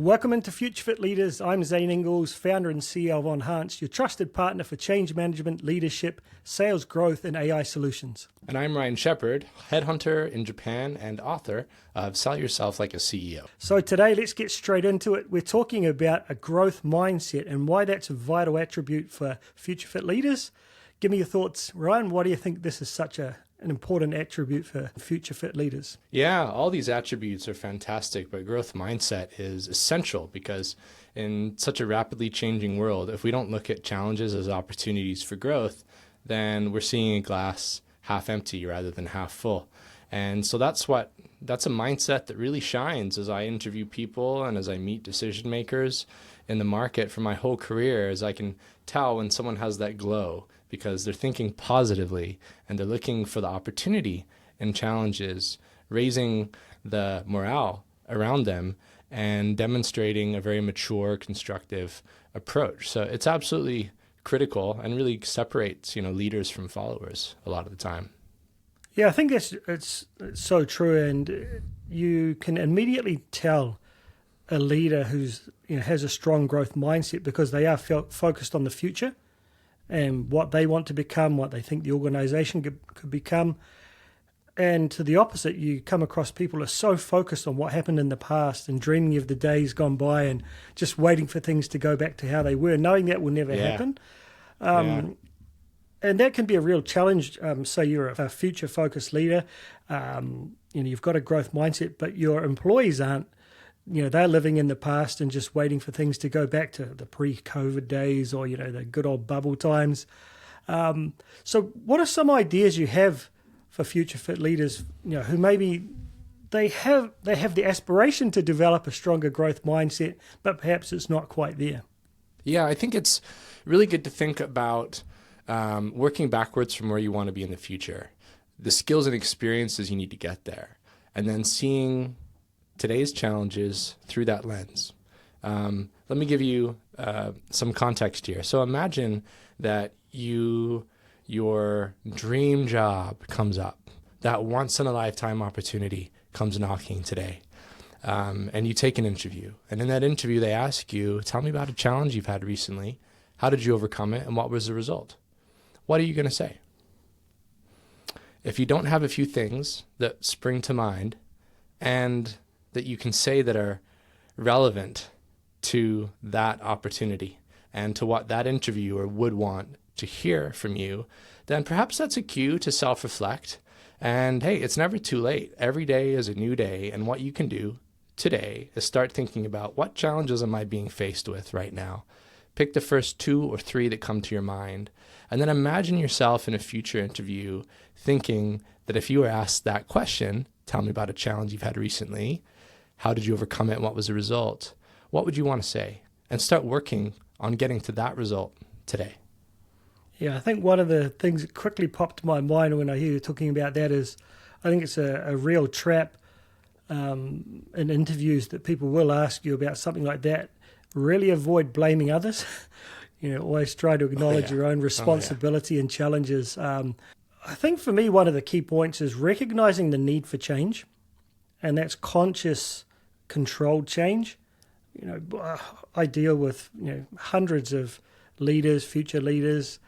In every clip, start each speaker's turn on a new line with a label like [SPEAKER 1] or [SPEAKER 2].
[SPEAKER 1] Welcome into Future Fit Leaders. I'm Zane Inglis, founder and CEO of Enhance, your trusted partner for change management, leadership, sales growth, and AI solutions.
[SPEAKER 2] And I'm Ryan Sheppard, headhunter in Japan and author of Sell Yourself Like a CEO.
[SPEAKER 1] So today, let's get straight into it. We're talking about a growth mindset and why that's a vital attribute for Future Fit Leaders. Give me your thoughts, Ryan. Why do you think this is such an important attribute for Future Fit Leaders?
[SPEAKER 2] Yeah, all these attributes are fantastic, but growth mindset is essential because in such a rapidly changing world, if we don't look at challenges as opportunities for growth, then we're seeing a glass half empty rather than half full. And so that's a mindset that really shines as I interview people and as I meet decision makers in the market for my whole career, as I can tell when someone has that glow because they're thinking positively and they're looking for the opportunity and challenges, raising the morale around them and demonstrating a very mature, constructive approach. So it's absolutely critical and really separates, leaders from followers a lot of the time.
[SPEAKER 1] Yeah, I think it's so true, and you can immediately tell a leader who's has a strong growth mindset because they are focused on the future and what they want to become, what they think the organization could become. And to the opposite, you come across people who are so focused on what happened in the past and dreaming of the days gone by and just waiting for things to go back to how they were, knowing that will never happen. And that can be a real challenge. Say you're a future-focused leader, you've got a growth mindset, but your employees aren't. They're living in the past and just waiting for things to go back to the pre-COVID days or, the good old bubble times. So what are some ideas you have for future fit leaders, who maybe they have the aspiration to develop a stronger growth mindset, but perhaps it's not quite there?
[SPEAKER 2] Yeah, I think it's really good to think about working backwards from where you want to be in the future, the skills and experiences you need to get there, and then seeing today's challenges through that lens. Let me give you some context here. So imagine that your dream job comes up, that once-in-a-lifetime opportunity comes knocking today, and you take an interview. And in that interview, they ask you, tell me about a challenge you've had recently. How did you overcome it, and what was the result? What are you going to say? If you don't have a few things that spring to mind and that you can say that are relevant to that opportunity and to what that interviewer would want to hear from you, then perhaps that's a cue to self-reflect. And hey, it's never too late. Every day is a new day. And what you can do today is start thinking about what challenges am I being faced with right now? Pick the first 2 or 3 that come to your mind. And then imagine yourself in a future interview thinking that if you were asked that question, tell me about a challenge you've had recently, how did you overcome it, and what was the result? What would you want to say? And start working on getting to that result today.
[SPEAKER 1] Yeah, I think one of the things that quickly popped to my mind when I hear you talking about that is I think it's a real trap in interviews that people will ask you about something like that. Really avoid blaming others. Always try to acknowledge your own responsibility and challenges. I think for me, one of the key points is recognizing the need for change, and that's conscious, controlled change. I deal with hundreds of leaders, future leaders,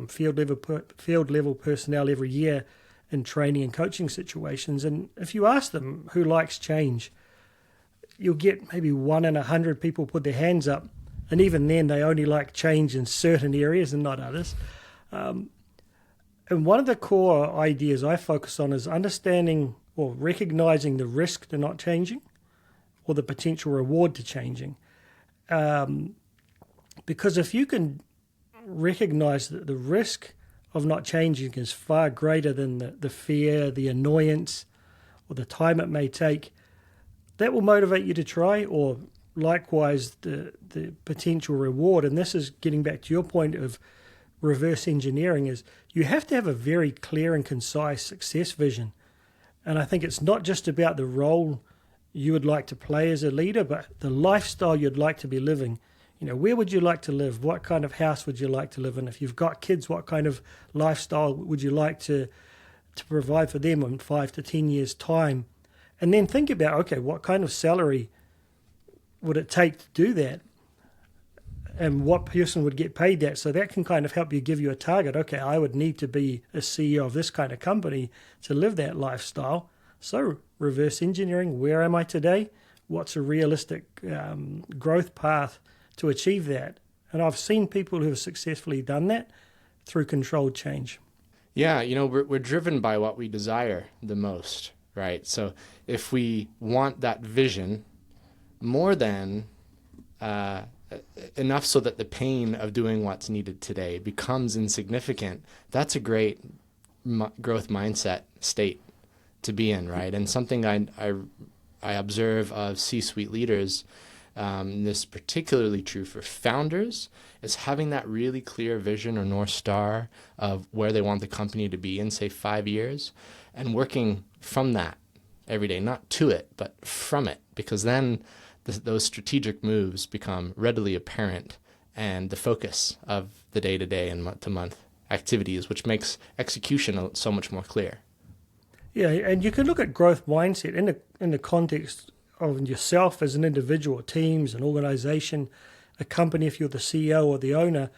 [SPEAKER 1] field level personnel every year in training and coaching situations. And if you ask them who likes change, you'll get maybe 1 in 100 people put their hands up. And even then, they only like change in certain areas and not others. And one of the core ideas I focus on is understanding or recognizing the risk to not changing or the potential reward to changing. Because if you can recognize that the risk of not changing is far greater than the fear, the annoyance, or the time it may take, that will motivate you to try, or likewise the potential reward. And this is getting back to your point of reverse engineering, is you have to have a very clear and concise success vision. And I think it's not just about the role you would like to play as a leader, but the lifestyle you'd like to be living. Where would you like to live? What kind of house would you like to live in? If you've got kids, what kind of lifestyle would you like to provide for them in 5 to 10 years' time? And then think about, okay, what kind of salary would it take to do that? And what person would get paid that? So that can kind of help you give you a target. Okay, I would need to be a CEO of this kind of company to live that lifestyle. So reverse engineering, where am I today? What's a realistic growth path to achieve that? And I've seen people who have successfully done that through controlled change.
[SPEAKER 2] Yeah, we're driven by what we desire the most, right? So if we want that vision more than enough so that the pain of doing what's needed today becomes insignificant, that's a great growth mindset state to be in, right? And something I observe of C-suite leaders, this is particularly true for founders, is having that really clear vision or North Star of where they want the company to be in, say, 5 years, and working from that every day, not to it, but from it, because then those strategic moves become readily apparent and the focus of the day-to-day and month-to-month activities, which makes execution so much more clear.
[SPEAKER 1] Yeah, and you can look at growth mindset in the context of yourself as an individual, teams, an organization, a company if you're the CEO or the owner.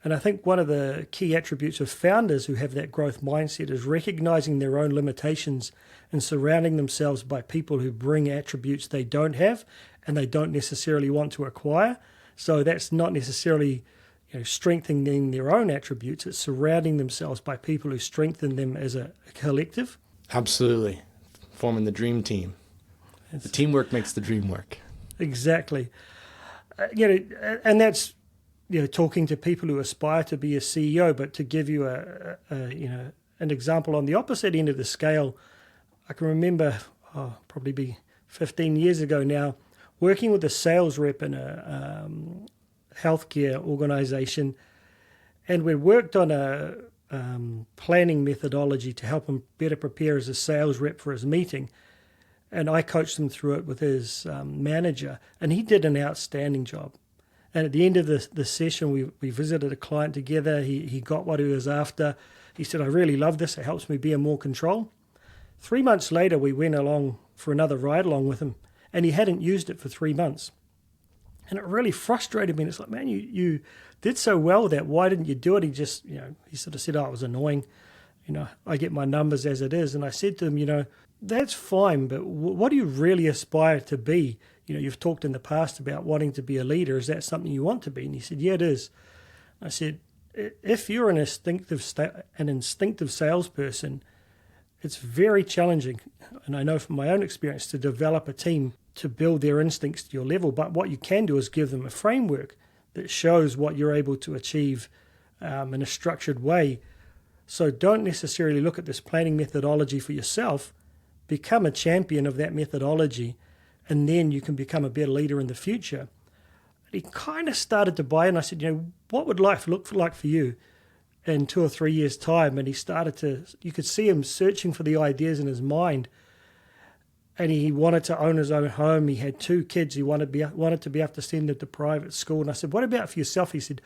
[SPEAKER 1] And I think one of the key attributes of founders who have that growth mindset is recognizing their own limitations and surrounding themselves by people who bring attributes they don't have and they don't necessarily want to acquire. So that's not necessarily strengthening their own attributes. It's surrounding themselves by people who strengthen them as a collective.
[SPEAKER 2] Absolutely. Forming the dream team. The teamwork makes the dream work.
[SPEAKER 1] Exactly. And that's talking to people who aspire to be a CEO. But to give you an example on the opposite end of the scale, I can remember probably be 15 years ago now, working with a sales rep in a healthcare organization, and we worked on a planning methodology to help him better prepare as a sales rep for his meeting. And I coached him through it with his manager, and he did an outstanding job. And at the end of the session, we visited a client together. He got what he was after. He said, I really love this. It helps me be in more control. 3 months later, we went along for another ride along with him, and he hadn't used it for 3 months. And it really frustrated me. And it's like, man, you did so well with that. Why didn't you do it? He just, he sort of said, it was annoying. I get my numbers as it is. And I said to him, that's fine, but what do you really aspire to be? You've talked in the past about wanting to be a leader. Is that something you want to be? And he said, yeah, it is. I said, if you're an instinctive salesperson, it's very challenging, and I know from my own experience, to develop a team to build their instincts to your level. But what you can do is give them a framework that shows what you're able to achieve in a structured way. So don't necessarily look at this planning methodology for yourself. Become a champion of that methodology, and then you can become a better leader in the future. He kind of started to buy in. I said, what would life look like for you in 2 or 3 years' time? And he started you could see him searching for the ideas in his mind. And he wanted to own his own home. He had 2 kids. He wanted to be able to send them to private school. And I said, what about for yourself? He said,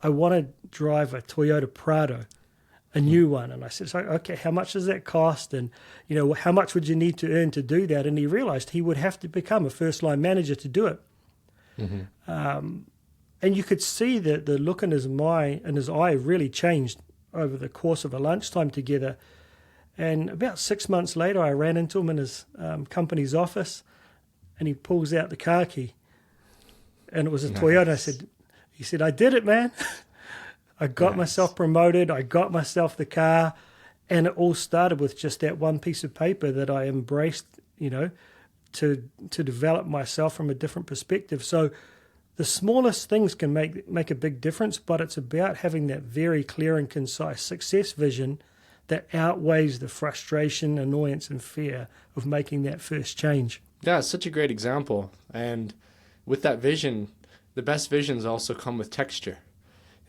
[SPEAKER 1] I want to drive a Toyota Prado, a new one. And I said, so, okay, how much does that cost? And, how much would you need to earn to do that? And he realized he would have to become a first-line manager to do it. Mm-hmm. And you could see that the look in his eye really changed over the course of a lunchtime together. And about 6 months later, I ran into him in his company's office, and he pulls out the car key. And it was a Toyota. He said, I did it, man. I got myself promoted. I got myself the car. And it all started with just that one piece of paper that I embraced, to develop myself from a different perspective. So the smallest things can make a big difference, but it's about having that very clear and concise success vision that outweighs the frustration, annoyance, and fear of making that first change.
[SPEAKER 2] Yeah, it's such a great example. And with that vision, the best visions also come with texture.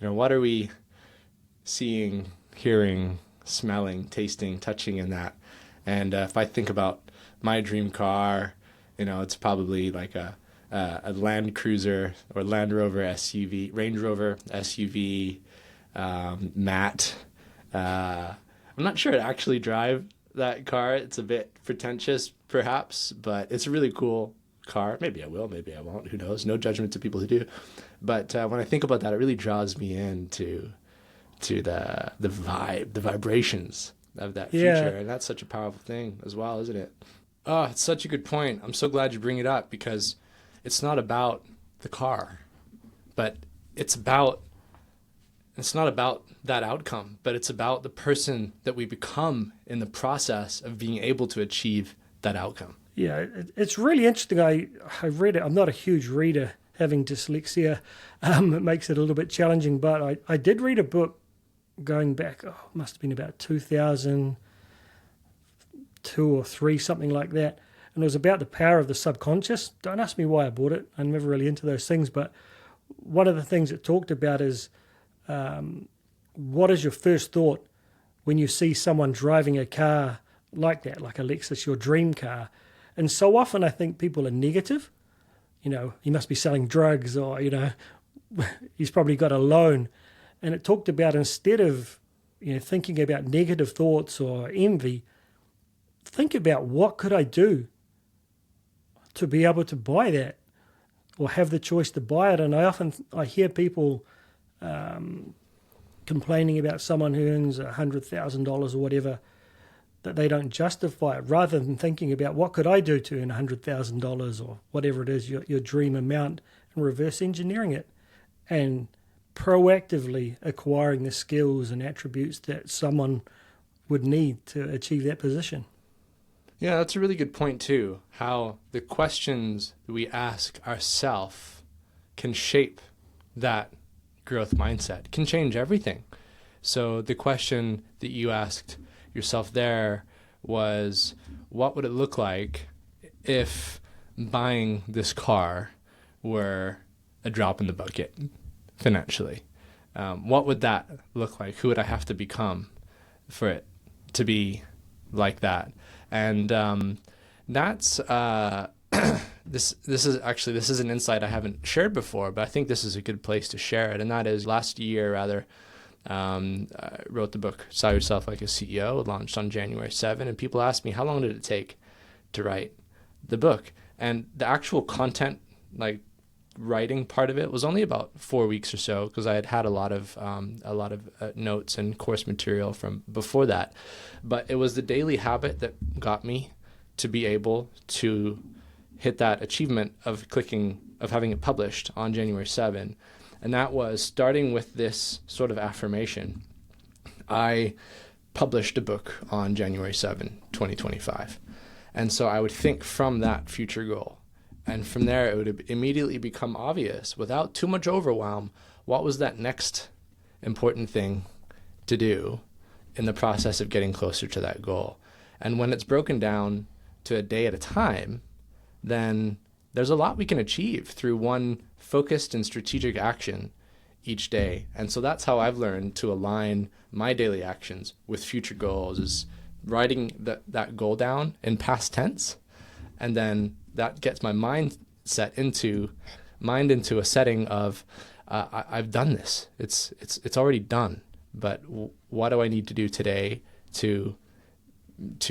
[SPEAKER 2] What are we seeing, hearing, smelling, tasting, touching in that? And if I think about my dream car, it's probably like a Land Cruiser or Land Rover SUV, Range Rover SUV, matte. I'm not sure to actually drive that car. It's a bit pretentious, perhaps, but it's a really cool car. Maybe I will, maybe I won't. Who knows? No judgment to people who do. But when I think about that, it really draws me into the vibe, the vibrations of that future, and that's such a powerful thing as well, isn't it? Oh, it's such a good point. I'm so glad you bring it up, because it's not about the car, but it's not about that outcome, but it's about the person that we become in the process of being able to achieve that outcome.
[SPEAKER 1] Yeah, it's really interesting. I read it. I'm not a huge reader, having dyslexia. It makes it a little bit challenging, but I did read a book going back, must have been about 2002 or 3, something like that. And it was about the power of the subconscious. Don't ask me why I bought it. I'm never really into those things. But one of the things it talked about is what is your first thought when you see someone driving a car like that, like a Lexus, your dream car? And so often I think people are negative. He must be selling drugs, or, he's probably got a loan. And it talked about, instead of thinking about negative thoughts or envy, think about, what could I do to be able to buy that, or have the choice to buy it. And I hear people complaining about someone who earns $100,000 or whatever, that they don't justify it, rather than thinking about, what could I do to earn $100,000 or whatever it is, your dream amount, and reverse engineering it and proactively acquiring the skills and attributes that someone would need to achieve that position.
[SPEAKER 2] Yeah, that's a really good point too, how the questions that we ask ourselves can shape that growth mindset, can change everything. So the question that you asked yourself there was, what would it look like if buying this car were a drop in the bucket financially? What would that look like? Who would I have to become for it to be like that? And that's this is an insight I haven't shared before, but I think this is a good place to share it. And that is, last year, I wrote the book Sell Yourself Like a CEO, launched on January 7, and people asked me, how long did it take to write the book? And the actual content, like writing part of it, was only about 4 weeks or so, because I had a lot of notes and course material from before that. But it was the daily habit that got me to be able to hit that achievement of having it published on January 7. And that was starting with this sort of affirmation. I published a book on January 7, 2025. And so I would think from that future goal. And from there, it would immediately become obvious, without too much overwhelm, what was that next important thing to do in the process of getting closer to that goal. And when it's broken down to a day at a time, then there's a lot we can achieve through one focused and strategic action each day. And so that's how I've learned to align my daily actions with future goals, is writing that goal down in past tense. And then that gets my mind into a setting of, I've done this. It's already done. But what do I need to do today to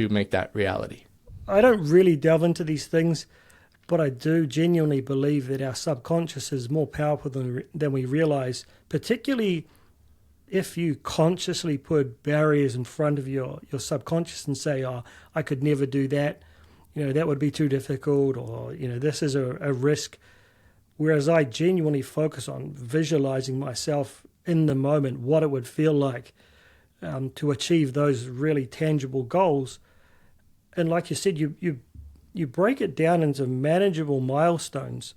[SPEAKER 2] make that reality?
[SPEAKER 1] I don't really delve into these things, but I do genuinely believe that our subconscious is more powerful than we realize, particularly if you consciously put barriers in front of your subconscious and say, I could never do that, that would be too difficult, or, this is a risk. Whereas I genuinely focus on visualizing myself in the moment, what it would feel like to achieve those really tangible goals. And like you said, you break it down into manageable milestones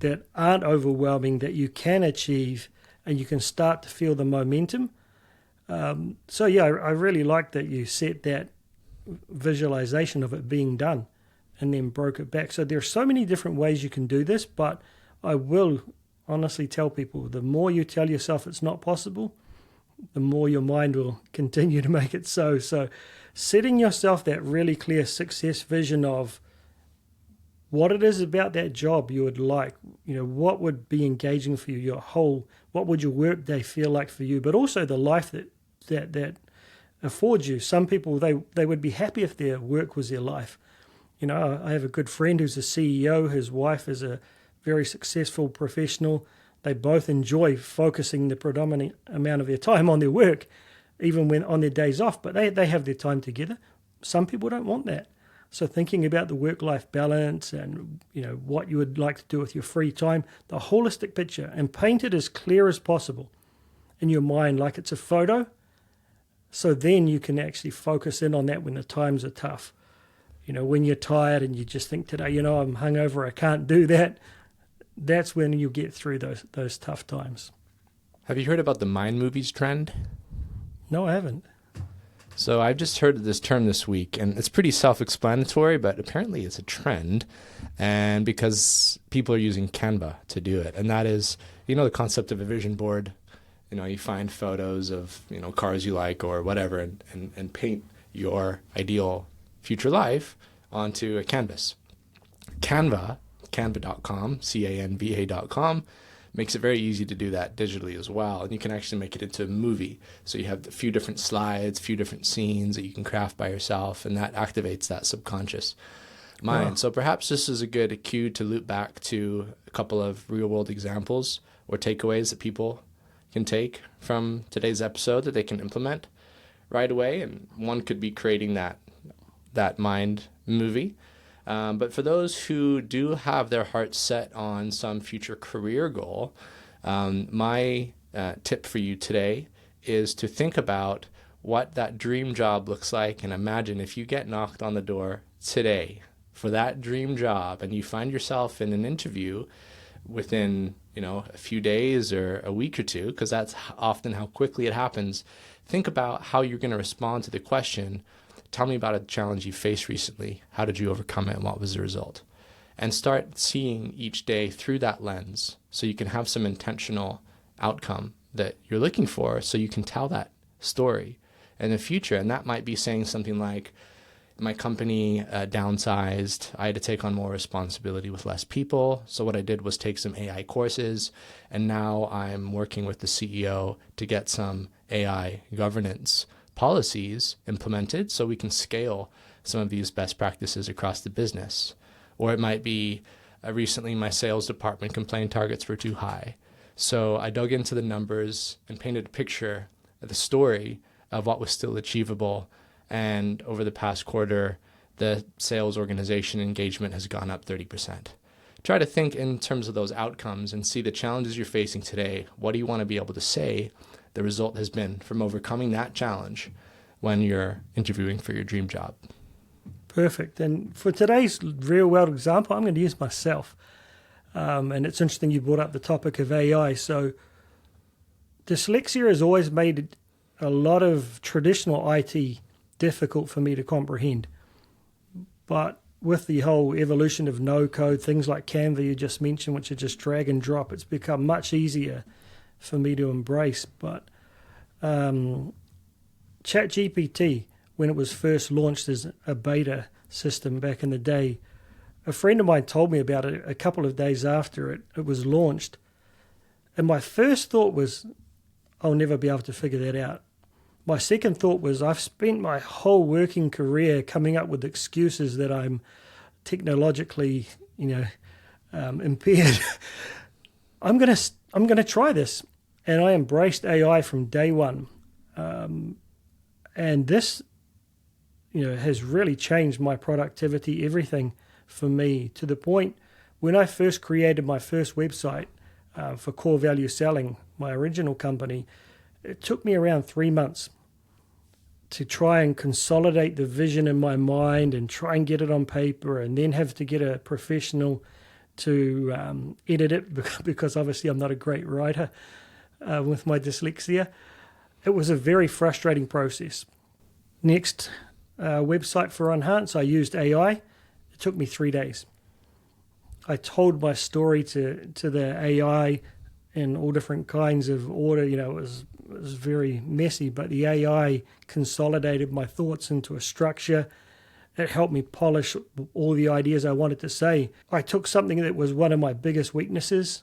[SPEAKER 1] that aren't overwhelming, that you can achieve, and you can start to feel the momentum. So yeah, I really like that you set that visualization of it being done and then broke it back. So there are so many different ways you can do this, but I will honestly tell people, the more you tell yourself it's not possible, the more your mind will continue to make it so. So setting yourself that really clear success vision of what it is about that job you would like, what would be engaging for you, what would your work day feel like for you, but also the life that affords you. Some people, they would be happy if their work was their life. I have a good friend who's a CEO. His wife is a very successful professional. They both enjoy focusing the predominant amount of their time on their work, even when on their days off, but they have their time together. Some people don't want that. So thinking about the work-life balance and, what you would like to do with your free time, the holistic picture, and paint it as clear as possible in your mind like it's a photo. So then you can actually focus in on that when the times are tough. When you're tired and you just think today, I'm hungover, I can't do that. That's when you get through those tough times.
[SPEAKER 2] Have you heard about the mind movies trend?
[SPEAKER 1] No, I haven't.
[SPEAKER 2] So I've just heard of this term this week, and it's pretty self-explanatory, but apparently it's a trend, and because people are using Canva to do it. And that is, the concept of a vision board. You find photos of, cars you like or whatever, and paint your ideal future life onto a canvas. Canva.com, Canva.com, makes it very easy to do that digitally as well. And you can actually make it into a movie. So you have a few different slides, a few different scenes that you can craft by yourself, and that activates that subconscious mind. Wow. So perhaps this is a good cue to loop back to a couple of real-world examples or takeaways that people can take from today's episode that they can implement right away. And one could be creating that mind movie. But for those who do have their hearts set on some future career goal, my tip for you today is to think about what that dream job looks like, and imagine if you get knocked on the door today for that dream job and you find yourself in an interview within a few days or a week or two, because that's often how quickly it happens. Think about how you're going to respond to the question, tell me about a challenge you faced recently. How did you overcome it and what was the result? And start seeing each day through that lens so you can have some intentional outcome that you're looking for, so you can tell that story in the future. And that might be saying something like, my company downsized. I had to take on more responsibility with less people. So what I did was take some AI courses, and now I'm working with the CEO to get some AI governance policies implemented so we can scale some of these best practices across the business. Or it might be, recently my sales department complained targets were too high. So I dug into the numbers and painted a picture of the story of what was still achievable. And over the past quarter, the sales organization engagement has gone up 30%. Try to think in terms of those outcomes and see the challenges you're facing today. What do you want to be able to say the result has been from overcoming that challenge when you're interviewing for your dream job?
[SPEAKER 1] Perfect. And for today's real-world example, I'm going to use myself. And it's interesting you brought up the topic of AI. So dyslexia has always made a lot of traditional IT difficult for me to comprehend. But with the whole evolution of no-code, things like Canva you just mentioned, which are just drag and drop, it's become much easier for me to embrace. But ChatGPT, when it was first launched as a beta system back in the day, a friend of mine told me about it a couple of days after it was launched. And my first thought was, I'll never be able to figure that out. My second thought was, I've spent my whole working career coming up with excuses that I'm technologically, impaired. I'm gonna try this, and I embraced AI from day one, and this, has really changed my productivity, everything for me, to the point when I first created my first website for Core Value Selling, my original company. It took me around 3 months to try and consolidate the vision in my mind and try and get it on paper, and then have to get a professional to edit it because obviously I'm not a great writer with my dyslexia. It was a very frustrating process. Next website for Enhance, I used AI. It took me 3 days. I told my story to the AI in all different kinds of order. It was very messy, but the AI consolidated my thoughts into a structure. It helped me polish all the ideas I wanted to say. I took something that was one of my biggest weaknesses,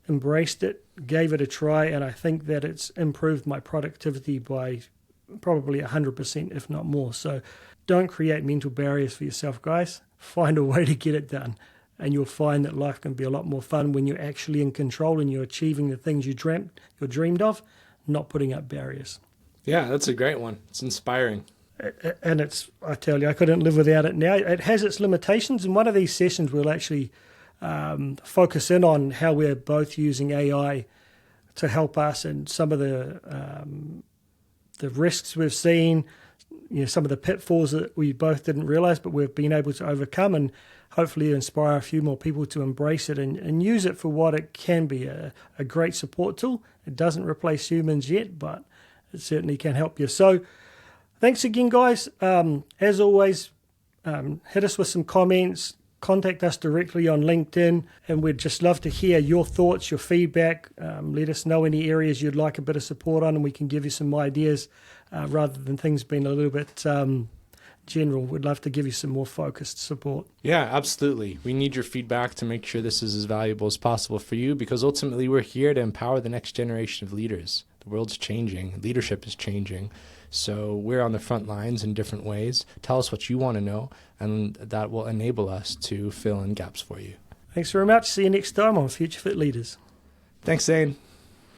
[SPEAKER 1] embraced it, gave it a try, and I think that it's improved my productivity by probably 100%, if not more. So Don't create mental barriers for yourself, guys. Find a way to get it done. And you'll find that life can be a lot more fun when you're actually in control and you're achieving the things you dreamed of, not putting up barriers.
[SPEAKER 2] Yeah, that's a great one. It's inspiring.
[SPEAKER 1] And I tell you, I couldn't live without it now. It has its limitations. In one of these sessions, we'll actually focus in on how we're both using AI to help us and some of the risks we've seen, some of the pitfalls that we both didn't realize, but we've been able to overcome, and hopefully inspire a few more people to embrace it and use it for what it can be, a great support tool. It doesn't replace humans yet, but it certainly can help you. So thanks again, guys. As always, hit us with some comments, contact us directly on LinkedIn, and we'd just love to hear your thoughts, your feedback. Let us know any areas you'd like a bit of support on, and we can give you some ideas rather than things being a little bit general. We'd love to give you some more focused support.
[SPEAKER 2] Yeah, absolutely. We need your feedback to make sure this is as valuable as possible for you, because ultimately we're here to empower the next generation of leaders. The world's changing. Leadership is changing. So we're on the front lines in different ways. Tell us what you want to know, and that will enable us to fill in gaps for you.
[SPEAKER 1] Thanks very much. See you next time on Future Fit Leaders.
[SPEAKER 2] Thanks, Zane.